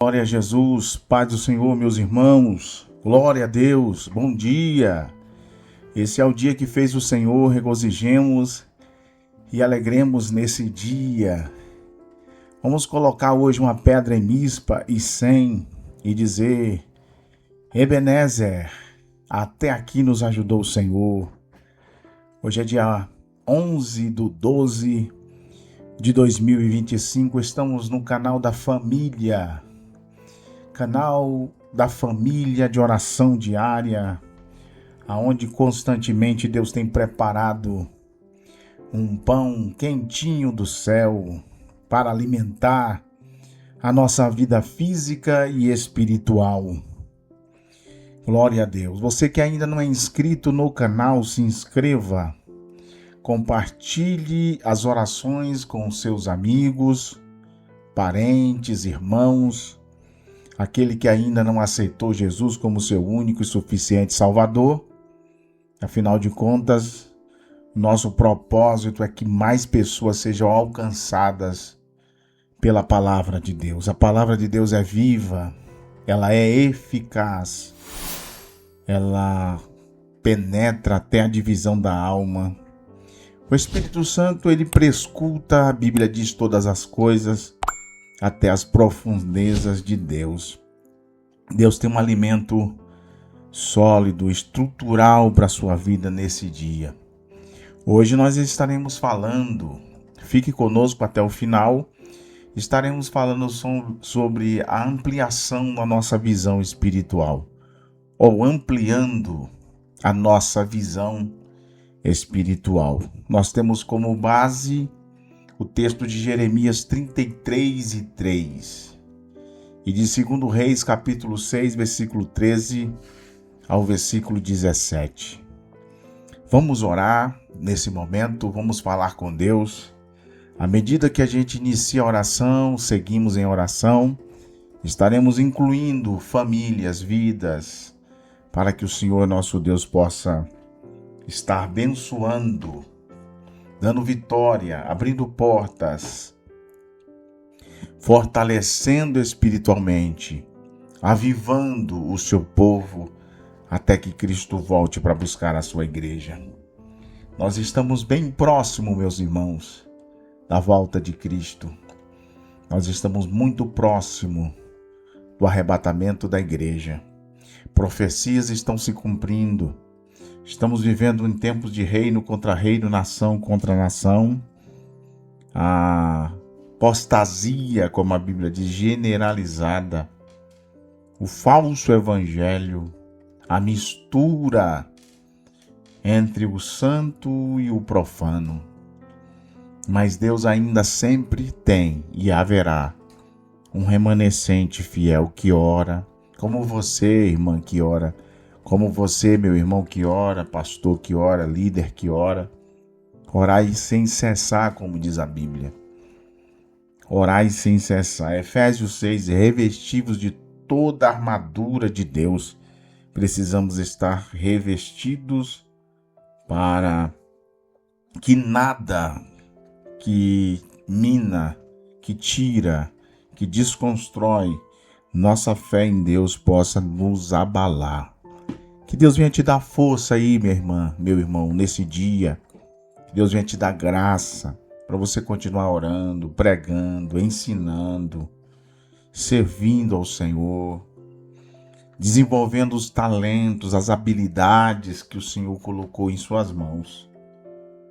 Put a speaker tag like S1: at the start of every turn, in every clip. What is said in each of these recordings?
S1: Glória a Jesus, paz do Senhor, meus irmãos. Glória a Deus, bom dia. Esse é o dia que fez o Senhor, regozijemos e alegremos nesse dia. Vamos colocar hoje uma pedra em Mispa e 100 e dizer: Ebenezer, até aqui nos ajudou o Senhor. Hoje é dia 11/12 de 2025, estamos no canal da família de oração diária, aonde constantemente Deus tem preparado um pão quentinho do céu para alimentar a nossa vida física e espiritual. Glória a Deus. Você que ainda não é inscrito no canal, se inscreva. Compartilhe as orações com seus amigos, parentes, irmãos, aquele que ainda não aceitou Jesus como seu único e suficiente Salvador. Afinal de contas, nosso propósito é que mais pessoas sejam alcançadas pela palavra de Deus. A palavra de Deus é viva, ela é eficaz, ela penetra até a divisão da alma. O Espírito Santo, ele prescruta, a Bíblia diz, todas as coisas, até as profundezas de Deus. Deus tem um alimento sólido, estrutural para a sua vida nesse dia. Hoje nós estaremos falando, fique conosco até o final, estaremos falando sobre a ampliação da nossa visão espiritual, ou ampliando a nossa visão espiritual. Nós temos como base o texto de Jeremias 33:3 e de 2 Reis capítulo 6, versículo 13 ao versículo 17. Vamos orar nesse momento, vamos falar com Deus. À medida que a gente inicia a oração, seguimos em oração, estaremos incluindo famílias, vidas, para que o Senhor nosso Deus possa estar abençoando, dando vitória, abrindo portas, fortalecendo espiritualmente, avivando o seu povo até que Cristo volte para buscar a sua igreja. Nós estamos bem próximos, meus irmãos, da volta de Cristo. Nós estamos muito próximos do arrebatamento da igreja. Profecias estão se cumprindo. Estamos vivendo em tempos de reino contra reino, nação contra nação. A apostasia, como a Bíblia diz, generalizada. O falso evangelho, a mistura entre o santo e o profano. Mas Deus ainda sempre tem e haverá um remanescente fiel que ora, como você, irmã, que ora, como você, meu irmão, que ora, pastor que ora, líder que ora. Orai sem cessar, como diz a Bíblia. Orai sem cessar. Efésios 6, revestivos de toda a armadura de Deus. Precisamos estar revestidos para que nada que mina, que tira, que desconstrói nossa fé em Deus possa nos abalar. Que Deus venha te dar força aí, minha irmã, meu irmão, nesse dia. Que Deus venha te dar graça para você continuar orando, pregando, ensinando, servindo ao Senhor, desenvolvendo os talentos, as habilidades que o Senhor colocou em suas mãos.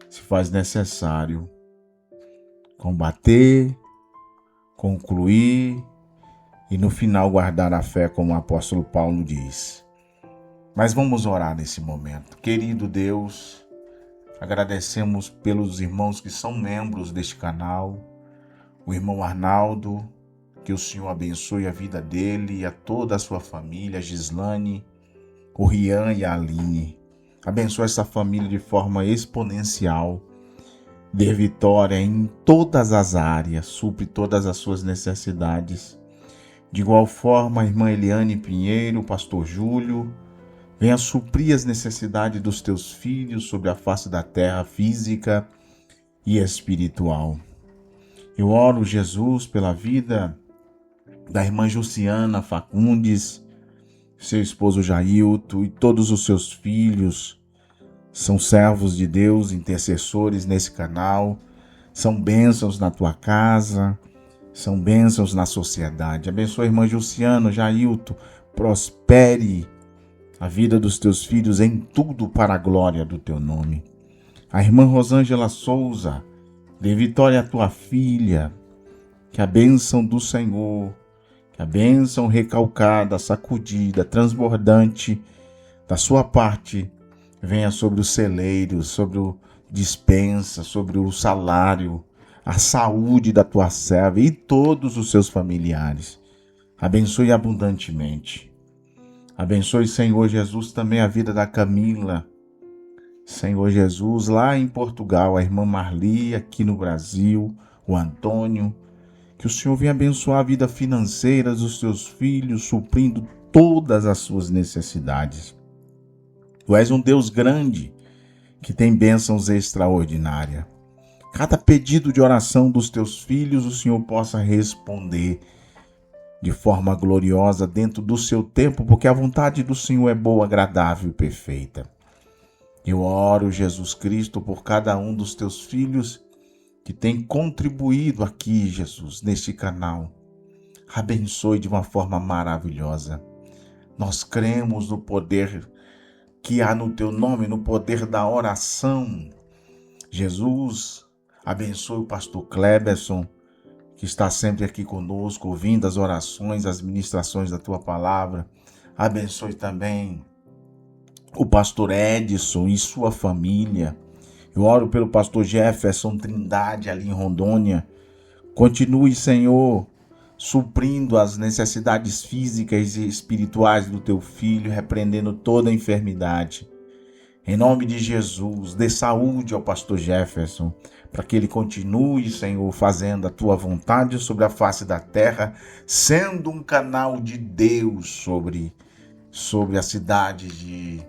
S1: Se faz necessário combater, concluir e no final guardar a fé, como o apóstolo Paulo diz. Mas vamos orar nesse momento. Querido Deus, agradecemos pelos irmãos que são membros deste canal, o irmão Arnaldo, que o Senhor abençoe a vida dele e a toda a sua família, a Gislane, o Rian e a Aline. Abençoe essa família de forma exponencial, dê vitória em todas as áreas, supre todas as suas necessidades. De igual forma, a irmã Eliane Pinheiro, o pastor Júlio, venha suprir as necessidades dos teus filhos sobre a face da terra física e espiritual. Eu oro, Jesus, pela vida da irmã Juciana Facundes, seu esposo Jailton e todos os seus filhos. São servos de Deus, intercessores nesse canal, são bênçãos na tua casa, são bênçãos na sociedade. Abençoa a irmã Juciana, Jailton, prospere a vida dos teus filhos em tudo para a glória do teu nome. A irmã Rosângela Souza, dê vitória à tua filha, que a bênção do Senhor, que a bênção recalcada, sacudida, transbordante da sua parte venha sobre os celeiros, sobre o dispensa, sobre o salário, a saúde da tua serva e todos os seus familiares. Abençoe abundantemente. Abençoe, Senhor Jesus, também a vida da Camila. Senhor Jesus, lá em Portugal, a irmã Marli, aqui no Brasil, o Antônio. Que o Senhor venha abençoar a vida financeira dos teus filhos, suprindo todas as suas necessidades. Tu és um Deus grande, que tem bênçãos extraordinárias. Cada pedido de oração dos teus filhos, o Senhor possa responder de forma gloriosa dentro do seu tempo, porque a vontade do Senhor é boa, agradável e perfeita. Eu oro, Jesus Cristo, por cada um dos teus filhos que tem contribuído aqui, Jesus, neste canal. Abençoe de uma forma maravilhosa. Nós cremos no poder que há no teu nome, no poder da oração. Jesus, abençoe o pastor Kleberson, que está sempre aqui conosco, ouvindo as orações, as ministrações da tua palavra. Abençoe também o pastor Edson e sua família. Eu oro pelo pastor Jefferson Trindade, ali em Rondônia. Continue, Senhor, suprindo as necessidades físicas e espirituais do teu filho, repreendendo toda a enfermidade. Em nome de Jesus, dê saúde ao pastor Jefferson, para que ele continue, Senhor, fazendo a tua vontade sobre a face da terra, sendo um canal de Deus sobre a cidade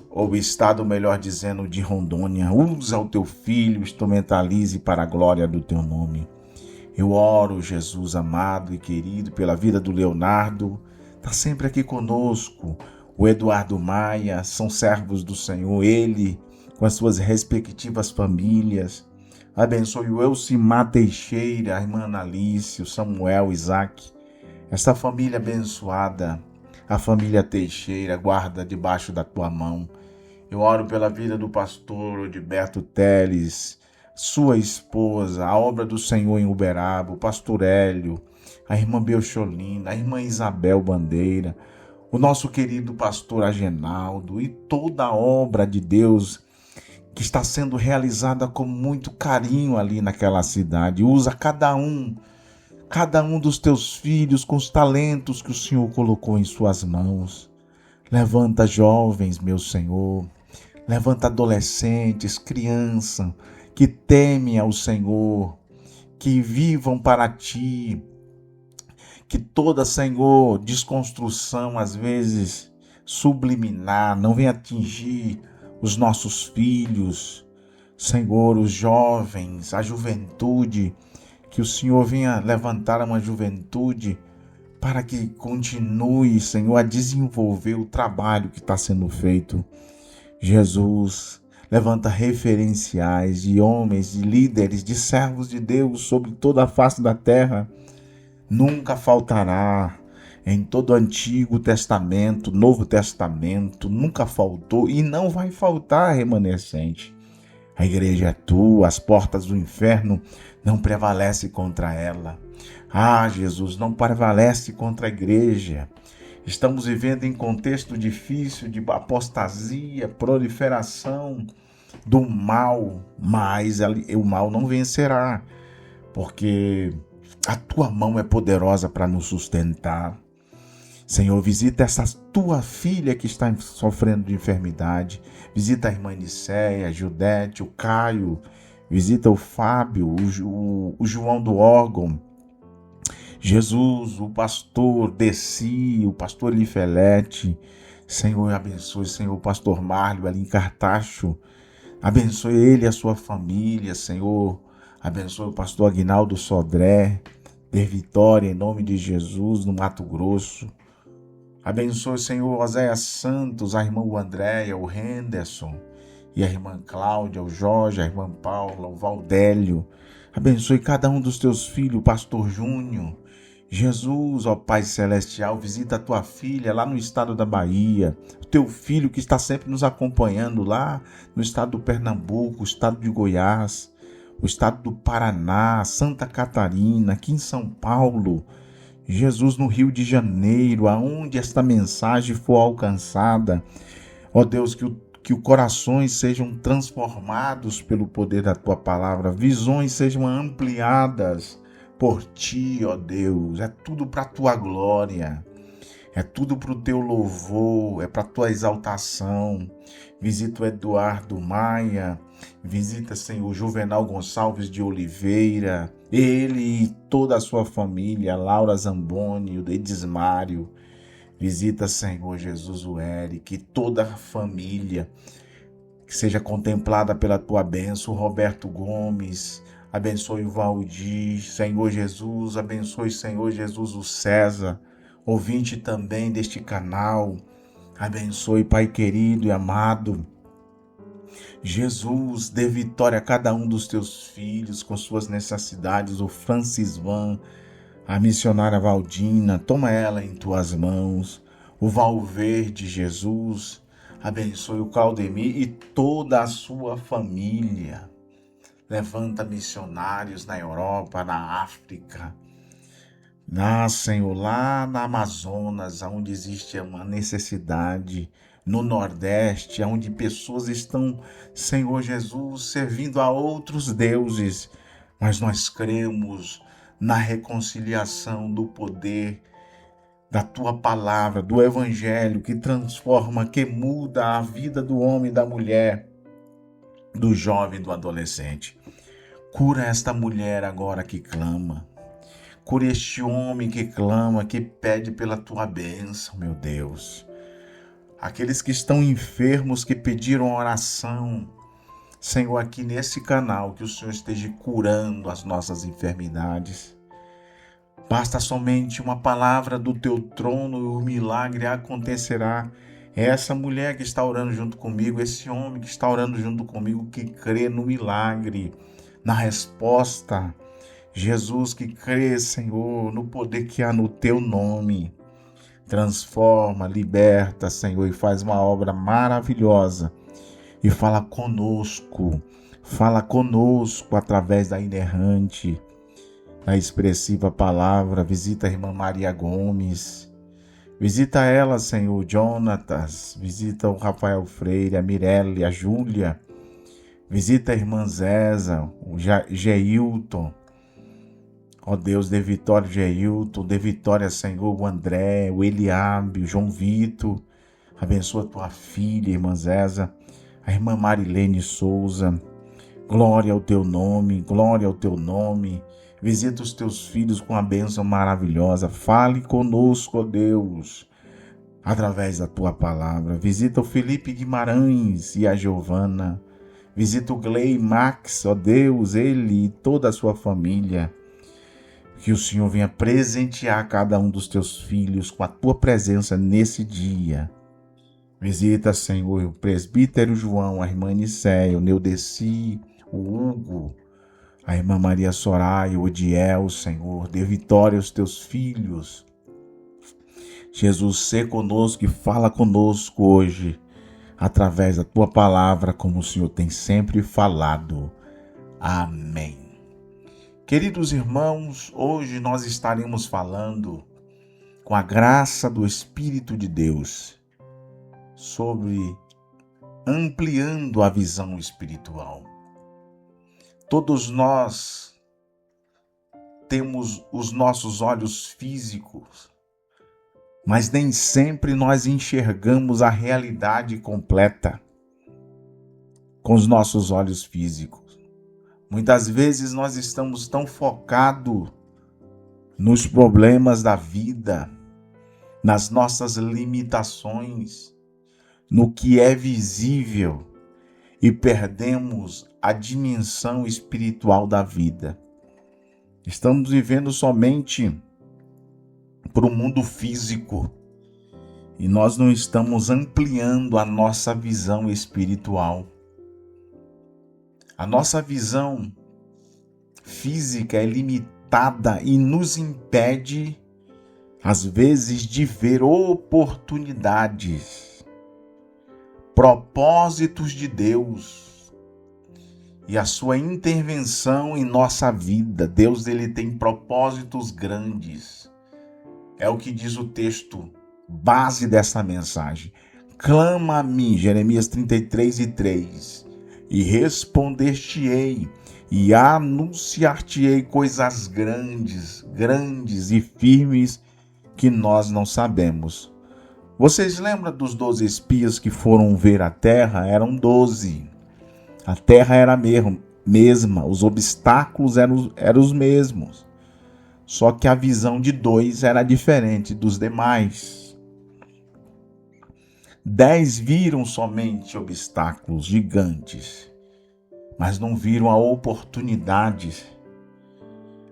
S1: ou o estado, melhor dizendo, de Rondônia. Usa o teu filho, instrumentalize para a glória do teu nome. Eu oro, Jesus amado e querido, pela vida do Leonardo, está sempre aqui conosco. O Eduardo Maia, são servos do Senhor, ele com as suas respectivas famílias. Abençoe o Elcimar Teixeira, a irmã Analice, o Samuel, Isaac, essa família abençoada, a família Teixeira, guarda debaixo da tua mão. Eu oro pela vida do pastor Odiberto Teles, sua esposa, a obra do Senhor em Uberaba, o pastor Hélio, a irmã Belcholina, a irmã Isabel Bandeira, o nosso querido pastor Agenaldo e toda a obra de Deus que está sendo realizada com muito carinho ali naquela cidade. Usa cada um dos teus filhos com os talentos que o Senhor colocou em suas mãos. Levanta jovens, meu Senhor, levanta adolescentes, crianças que temem ao Senhor, que vivam para ti, que toda, Senhor, desconstrução, às vezes subliminar, não venha atingir os nossos filhos, Senhor, os jovens, a juventude, que o Senhor venha levantar uma juventude para que continue, Senhor, a desenvolver o trabalho que está sendo feito. Jesus, levanta referenciais de homens, de líderes, de servos de Deus sobre toda a face da terra. Nunca faltará em todo o Antigo Testamento, Novo Testamento, nunca faltou e não vai faltar remanescente. A igreja é tua, as portas do inferno não prevalecem contra ela. Ah, Jesus, não prevalece contra a igreja. Estamos vivendo em contexto difícil de apostasia, proliferação do mal, mas o mal não vencerá, porque a tua mão é poderosa para nos sustentar. Senhor, visita essa tua filha que está sofrendo de enfermidade. Visita a irmã Nicéia, a Judete, o Caio. Visita o Fábio, o João do órgão. Jesus, o pastor Desi, o pastor Elifelete. Senhor, abençoe, Senhor, o pastor Márlio ali em Cartacho. Abençoe ele e a sua família, Senhor. Abençoe o pastor Aguinaldo Sodré. Dê vitória em nome de Jesus no Mato Grosso. Abençoe, Senhor, Oséias Santos, a irmã Andréia, o Henderson, e a irmã Cláudia, o Jorge, a irmã Paula, o Valdélio. Abençoe cada um dos teus filhos, o pastor Júnior. Jesus, ó Pai Celestial, visita a tua filha lá no estado da Bahia, o teu filho que está sempre nos acompanhando lá no estado do Pernambuco, o estado de Goiás, o estado do Paraná, Santa Catarina, aqui em São Paulo, Jesus, no Rio de Janeiro, aonde esta mensagem for alcançada, ó Deus, que os corações sejam transformados pelo poder da tua palavra, visões sejam ampliadas por ti, ó Deus, é tudo para a tua glória, é tudo para o teu louvor, é para a tua exaltação. Visita o Eduardo Maia, visita, Senhor, Juvenal Gonçalves de Oliveira, ele e toda a sua família, Laura Zamboni, o Edismário. Visita, Senhor Jesus, o Eric e toda a família, que seja contemplada pela tua bênção, o Roberto Gomes. Abençoe o Valdir, Senhor Jesus, abençoe, Senhor Jesus, o César, ouvinte também deste canal. Abençoe, Pai querido e amado. Jesus, dê vitória a cada um dos teus filhos com suas necessidades. O Francisvan, a missionária Valdina, toma ela em tuas mãos. O Valverde, Jesus, abençoe o Claudemir e toda a sua família. Levanta missionários na Europa, na África, Senhor, lá na Amazonas, onde existe uma necessidade, no Nordeste, onde pessoas estão, Senhor Jesus, servindo a outros deuses, mas nós cremos na reconciliação do poder da tua palavra, do evangelho que transforma, que muda a vida do homem e da mulher, do jovem e do adolescente. Cura esta mulher agora que clama. Cura este homem que clama, que pede pela tua bênção, meu Deus. Aqueles que estão enfermos, que pediram oração, Senhor, aqui nesse canal, que o Senhor esteja curando as nossas enfermidades. Basta somente uma palavra do teu trono e o milagre acontecerá. É essa mulher que está orando junto comigo, esse homem que está orando junto comigo, que crê no milagre, na resposta. Jesus, que crê, Senhor, no poder que há no teu nome. Transforma, liberta, Senhor, e faz uma obra maravilhosa. E fala conosco através da inerrante, da expressiva palavra. Visita a irmã Maria Gomes. Visita ela, Senhor, Jonatas. Visita o Rafael Freire, a Mirelle, a Júlia. Visita a irmã Zéza, o Geilton. Ó Deus, dê vitória, Geilton. Dê vitória, Senhor, o André, o Eliabe, o João Vitor. Abençoa a tua filha, irmã Zéza. A irmã Marilene Souza. Glória ao teu nome, glória ao teu nome. Visita os teus filhos com a bênção maravilhosa. Fale conosco, ó Deus, através da tua palavra. Visita o Felipe Guimarães e a Giovana. Visita o Glei Max, ó Deus, ele e toda a sua família. Que o Senhor venha presentear cada um dos teus filhos com a tua presença nesse dia. Visita, Senhor, o presbítero João, a irmã Nicéia, o Neudeci, o Hugo, a irmã Maria Soraya, o Odiel, Senhor. Dê vitória aos teus filhos. Jesus, sê conosco e fala conosco hoje, através da tua palavra, como o Senhor tem sempre falado. Amém. Queridos irmãos, hoje nós estaremos falando, com a graça do Espírito de Deus, sobre ampliando a visão espiritual. Todos nós temos os nossos olhos físicos, mas nem sempre nós enxergamos a realidade completa com os nossos olhos físicos. Muitas vezes nós estamos tão focados nos problemas da vida, nas nossas limitações, no que é visível, e perdemos a dimensão espiritual da vida. Estamos vivendo somente para o mundo físico e nós não estamos ampliando a nossa visão espiritual. A nossa visão física é limitada e nos impede, às vezes, de ver oportunidades, propósitos de Deus e a sua intervenção em nossa vida. Deus, ele tem propósitos grandes. É o que diz o texto base dessa mensagem. Clama a mim, Jeremias 33:3, e responder-te-ei, e anunciar-te-ei coisas grandes e firmes que nós não sabemos. Vocês lembram dos 12 espias que foram ver a terra? Eram 12. A terra era a mesma, os obstáculos eram os mesmos. Só que a visão de 2 era diferente dos demais. 10 viram somente obstáculos gigantes, mas não viram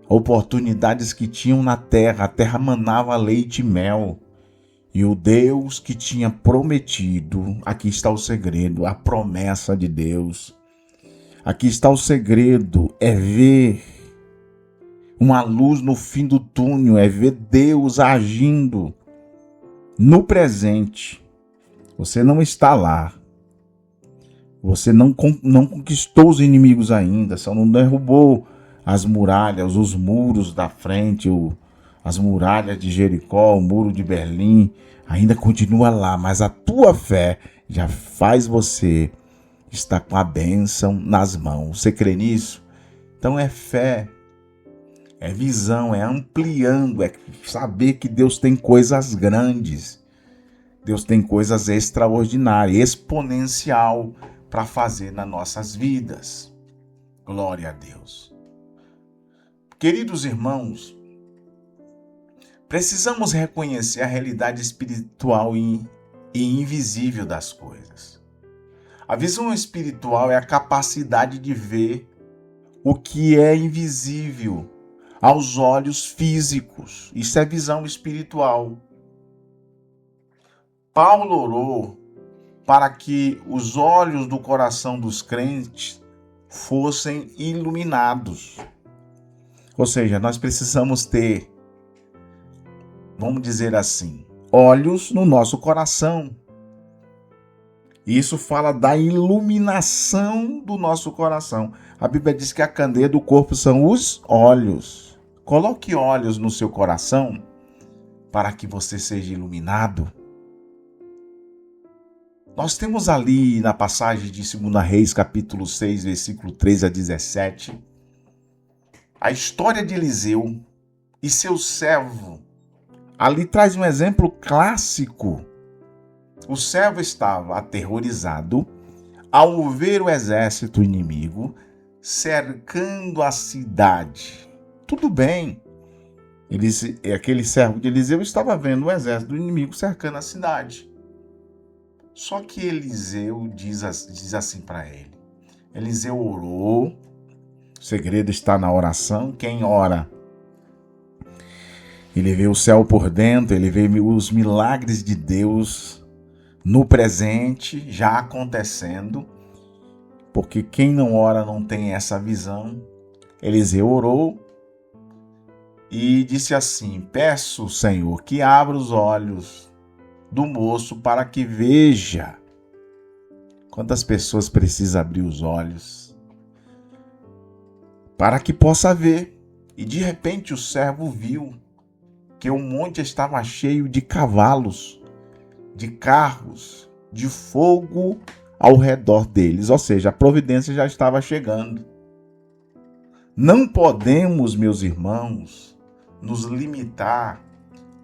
S1: oportunidades que tinham na terra. A terra manava leite e mel. E o Deus que tinha prometido, aqui está o segredo, a promessa de Deus. Aqui está o segredo, é ver uma luz no fim do túnel, é ver Deus agindo no presente. Você não está lá. Você não conquistou os inimigos ainda, só não derrubou as muralhas, os muros da frente, as muralhas de Jericó, o muro de Berlim, ainda continua lá, mas a tua fé já faz você estar com a bênção nas mãos. Você crê nisso? Então é fé, é visão, é ampliando, é saber que Deus tem coisas grandes, Deus tem coisas extraordinárias, exponencial para fazer nas nossas vidas. Glória a Deus. Queridos irmãos, precisamos reconhecer a realidade espiritual e invisível das coisas. A visão espiritual é a capacidade de ver o que é invisível aos olhos físicos. Isso é visão espiritual. Paulo orou para que os olhos do coração dos crentes fossem iluminados. Ou seja, nós precisamos ter, vamos dizer assim, olhos no nosso coração. Isso fala da iluminação do nosso coração. A Bíblia diz que a candeia do corpo são os olhos. Coloque olhos no seu coração para que você seja iluminado. Nós temos ali na passagem de 2 Reis, capítulo 6, versículo 13 a 17, a história de Eliseu e seu servo. Ali traz um exemplo clássico. O servo estava aterrorizado ao ver o exército inimigo cercando a cidade. Tudo bem, aquele servo de Eliseu estava vendo o exército inimigo cercando a cidade. Só que Eliseu diz assim para ele. Eliseu orou, o segredo está na oração. Quem ora, ele vê o céu por dentro, ele vê os milagres de Deus no presente, já acontecendo, porque quem não ora não tem essa visão. Eliseu orou e disse assim: peço, Senhor, que abra os olhos do moço para que veja. Quantas pessoas precisam abrir os olhos para que possa ver? E de repente o servo viu que o monte estava cheio de cavalos, de carros, de fogo ao redor deles. Ou seja, a providência já estava chegando. Não podemos, meus irmãos, nos limitar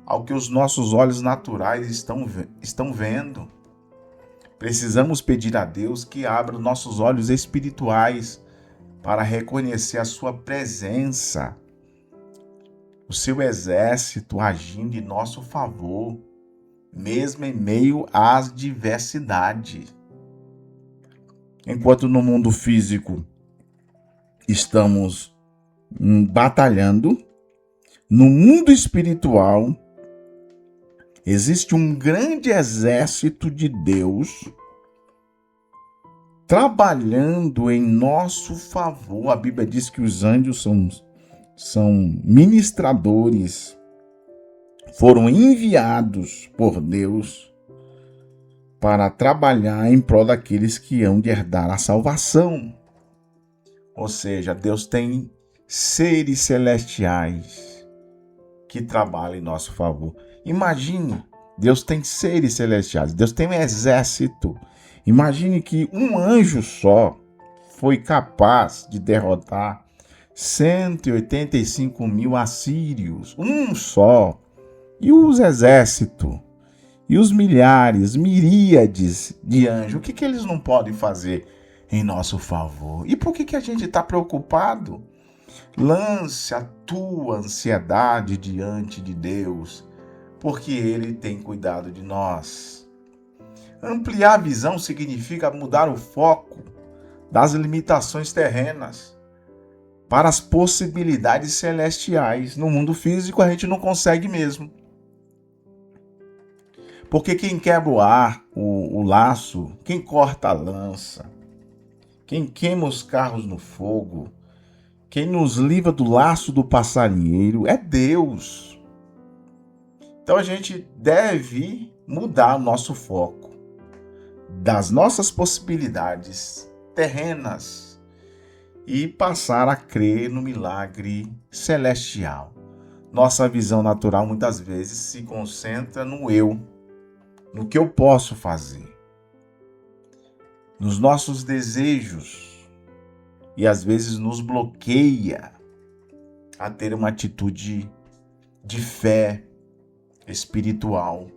S1: ao que os nossos olhos naturais estão vendo. Precisamos pedir a Deus que abra nossos olhos espirituais para reconhecer a sua presença, o seu exército agindo em nosso favor, mesmo em meio às diversidades. Enquanto no mundo físico estamos batalhando. No mundo espiritual, existe um grande exército de Deus trabalhando em nosso favor. A Bíblia diz que os anjos são ministradores, foram enviados por Deus para trabalhar em prol daqueles que hão de herdar a salvação. Ou seja, Deus tem seres celestiais que trabalham em nosso favor. Imagine, Deus tem seres celestiais, Deus tem um exército. Imagine que um anjo só foi capaz de derrotar 185 mil assírios. Um só. E os exércitos? E os milhares, miríades de anjos? O que eles não podem fazer em nosso favor? E por que a gente está preocupado? Lance a tua ansiedade diante de Deus, porque Ele tem cuidado de nós. Ampliar a visão significa mudar o foco das limitações terrenas para as possibilidades celestiais. No mundo físico a gente não consegue mesmo. Porque quem quebra o laço, quem corta a lança, quem queima os carros no fogo, quem nos livra do laço do passarinheiro é Deus. Então a gente deve mudar o nosso foco das nossas possibilidades terrenas e passar a crer no milagre celestial. Nossa visão natural muitas vezes se concentra no eu, no que eu posso fazer, nos nossos desejos, e às vezes nos bloqueia a ter uma atitude de fé espiritual.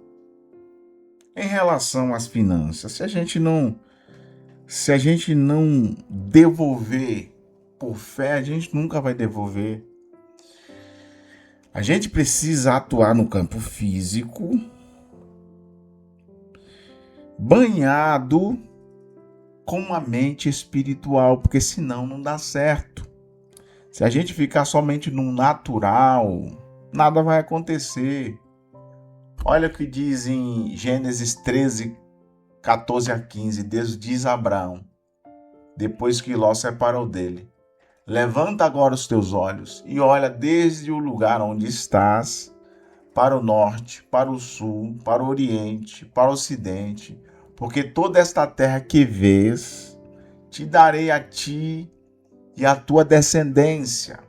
S1: Em relação às finanças, se a gente não devolver por fé, a gente nunca vai devolver. A gente precisa atuar no campo físico, banhado com uma mente espiritual, porque senão não dá certo. Se a gente ficar somente no natural, nada vai acontecer. Olha o que diz em Gênesis 13, 14 a 15. Deus diz a Abraão, depois que Ló separou dele: levanta agora os teus olhos e olha desde o lugar onde estás, para o norte, para o sul, para o oriente, para o ocidente, porque toda esta terra que vês, te darei a ti e à tua descendência.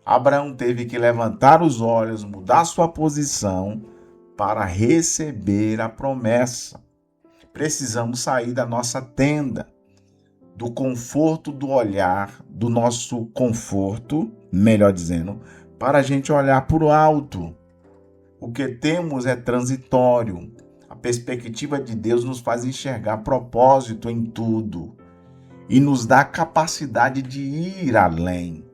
S1: Abraão teve que levantar os olhos, mudar sua posição para receber a promessa. Precisamos sair da nossa tenda, do conforto do olhar, do nosso conforto, melhor dizendo, para a gente olhar para o alto. O que temos é transitório. A perspectiva de Deus nos faz enxergar propósito em tudo e nos dá capacidade de ir além,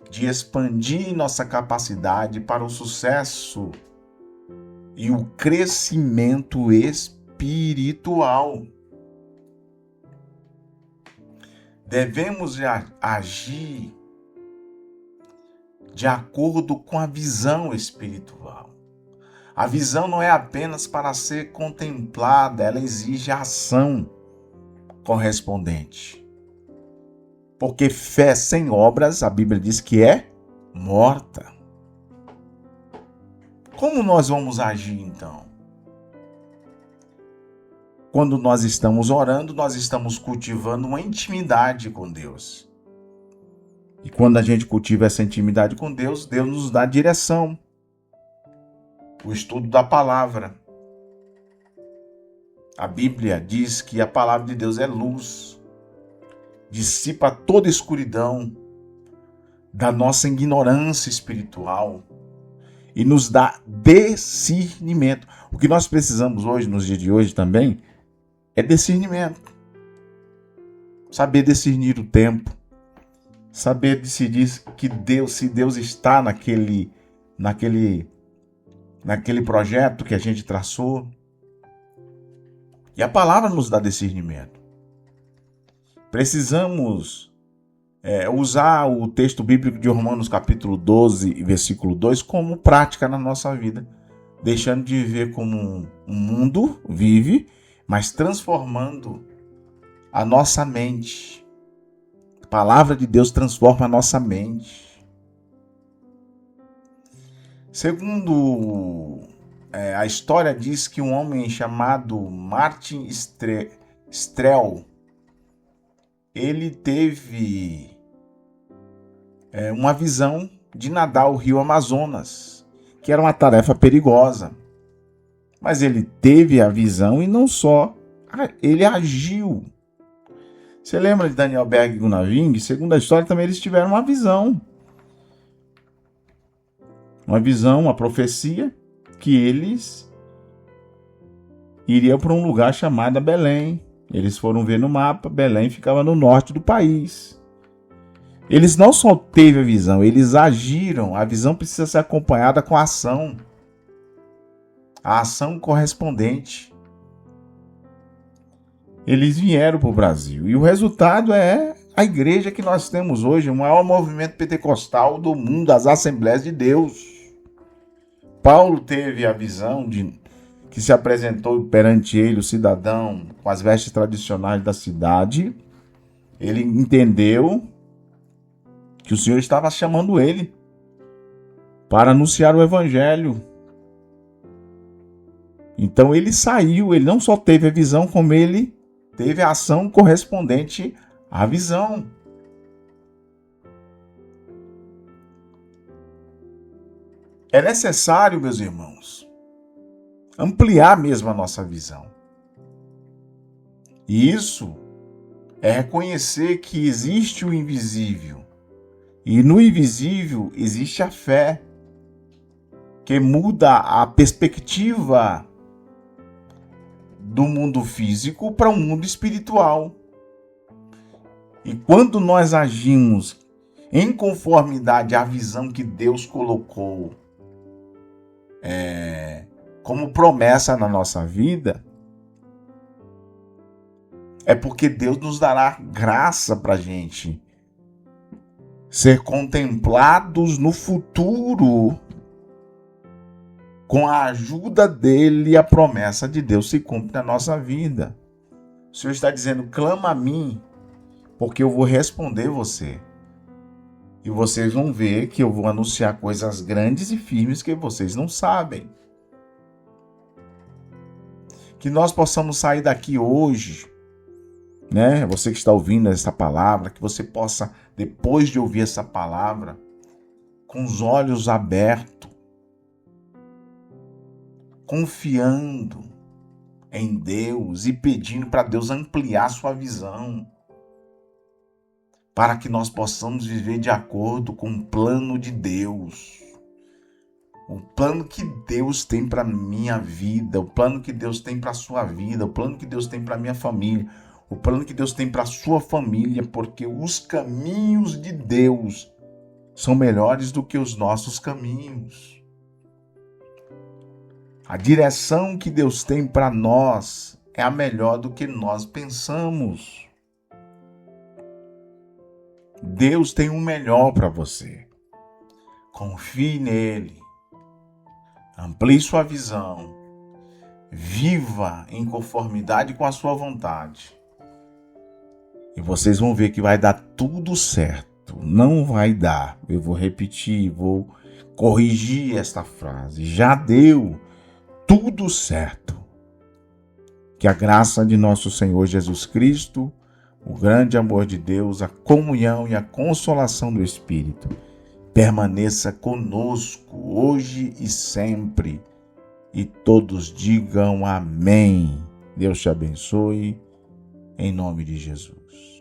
S1: de expandir nossa capacidade para o sucesso e o crescimento espiritual. Devemos agir de acordo com a visão espiritual. A visão não é apenas para ser contemplada, ela exige a ação correspondente. Porque fé sem obras, a Bíblia diz que é morta. Como nós vamos agir então? Quando nós estamos orando, nós estamos cultivando uma intimidade com Deus. E quando a gente cultiva essa intimidade com Deus, Deus nos dá direção. O estudo da palavra. A Bíblia diz que a palavra de Deus é luz. Dissipa toda escuridão da nossa ignorância espiritual e nos dá discernimento. O que nós precisamos hoje, nos dias de hoje também, é discernimento. Saber discernir o tempo. Saber decidir que Deus, se Deus está naquele projeto que a gente traçou. E a palavra nos dá discernimento. Precisamos usar o texto bíblico de Romanos capítulo 12, versículo 2, como prática na nossa vida, deixando de viver como um mundo vive, mas transformando a nossa mente. A palavra de Deus transforma a nossa mente. Segundo a história diz que um homem chamado Martin Strel, ele teve uma visão de nadar o rio Amazonas, que era uma tarefa perigosa. Mas ele teve a visão e não só, ele agiu. Você lembra de Daniel Berg e Gunnar Wing? Segundo a história, também eles tiveram uma visão. Uma visão, uma profecia, que eles iriam para um lugar chamado Belém. Eles foram ver no mapa, Belém ficava no norte do país. Eles não só teve a visão, eles agiram. A visão precisa ser acompanhada com a ação. A ação correspondente. Eles vieram para o Brasil. E o resultado é a igreja que nós temos hoje, o maior movimento pentecostal do mundo, as Assembleias de Deus. Paulo teve a visão que se apresentou perante ele, o cidadão, com as vestes tradicionais da cidade. Ele entendeu que o Senhor estava chamando ele para anunciar o evangelho. Então ele saiu, ele não só teve a visão, como ele teve a ação correspondente à visão. É necessário, meus irmãos, ampliar mesmo a nossa visão. E isso é reconhecer que existe o invisível. E no invisível existe a fé, que muda a perspectiva do mundo físico para o mundo espiritual. E quando nós agimos em conformidade à visão que Deus colocou como promessa na nossa vida, é porque Deus nos dará graça para a gente ser contemplados no futuro. Com a ajuda dele, a promessa de Deus se cumpre na nossa vida. O Senhor está dizendo: clama a mim, porque eu vou responder você. E vocês vão ver que eu vou anunciar coisas grandes e firmes que vocês não sabem. Que nós possamos sair daqui hoje, né? Você que está ouvindo essa palavra, que você possa, depois de ouvir essa palavra, com os olhos abertos, confiando em Deus e pedindo para Deus ampliar sua visão, para que nós possamos viver de acordo com o plano de Deus. O plano que Deus tem para minha vida, o plano que Deus tem para a sua vida, o plano que Deus tem para a minha família, o plano que Deus tem para a sua família, porque os caminhos de Deus são melhores do que os nossos caminhos. A direção que Deus tem para nós é a melhor do que nós pensamos. Deus tem o melhor para você. Confie nele. Amplie sua visão. Viva em conformidade com a sua vontade. E vocês vão ver que vai dar tudo certo. Não vai dar. Eu vou repetir, vou corrigir esta frase. Já deu tudo certo. Que a graça de nosso Senhor Jesus Cristo, o grande amor de Deus, a comunhão e a consolação do Espírito permaneça conosco hoje e sempre. E todos digam amém. Deus te abençoe, em nome de Jesus.